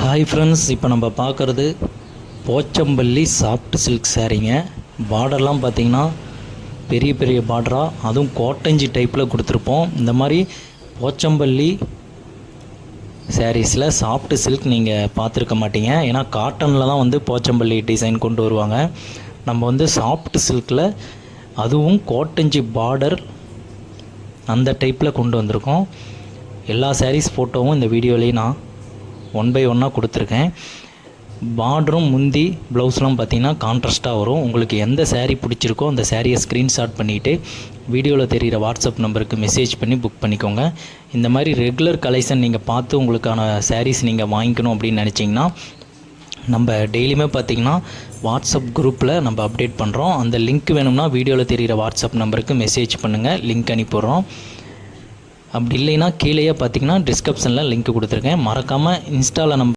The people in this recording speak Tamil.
ஹாய் ஃப்ரெண்ட்ஸ், இப்போ நம்ம பார்க்குறது போச்சம்பள்ளி சாஃப்ட் சில்க் சாரீங்க. பார்டர்லாம் பார்த்திங்கன்னா பெரிய பெரிய பார்டராக, அதுவும் கோட்டஞ்சி டைப்பில் கொடுத்துருப்போம். இந்த மாதிரி போச்சம்பள்ளி சாரீஸில் சாஃப்ட் சில்க் நீங்கள் பார்த்துருக்க மாட்டீங்க. ஏன்னா காட்டனில் தான் வந்து போச்சம்பள்ளி டிசைன் கொண்டு வருவாங்க. நம்ம வந்து சாஃப்ட் சில்கில் அதுவும் கோட்டஞ்சி பார்டர் அந்த டைப்பில் கொண்டு வந்திருக்கோம். எல்லா சாரீஸ் ஃபோட்டோவும் இந்த வீடியோலேயும் நான் 1 by 1 கொடுத்துருக்கேன். பார்டரும் முந்தி ப்ளவுஸ்லாம் பார்த்திங்கன்னா கான்ட்ராஸ்ட்டாக வரும். உங்களுக்கு எந்த சாரீ பிடிச்சிருக்கோ அந்த சாரியை ஸ்க்ரீன்ஷாட் பண்ணிவிட்டு வீடியோவில் தெரிகிற வாட்ஸ்அப் நம்பருக்கு மெசேஜ் பண்ணி புக் பண்ணிக்கோங்க. இந்த மாதிரி ரெகுலர் கலெக்ஷன் நீங்கள் பார்த்து உங்களுக்கான சாரீஸ் நீங்கள் வாங்கிக்கணும் அப்படின்னு நினச்சிங்கன்னா நம்ம டெய்லியுமே பார்த்திங்கன்னா வாட்ஸ்அப் குரூப்பில் நம்ம அப்டேட் பண்ணுறோம். அந்த லிங்க் வேணும்னா வீடியோவில் தெரிகிற வாட்ஸ்அப் நம்பருக்கு மெசேஜ் பண்ணுங்கள், லிங்க் அனுப்பிடுறோம். அப்படி இல்லைன்னா கீழேயே பார்த்திங்கன்னா டிஸ்கிரிப்ஷனில் லிங்க் கொடுத்துருக்கேன். மறக்காமல் இன்ஸ்டாவில் நம்ம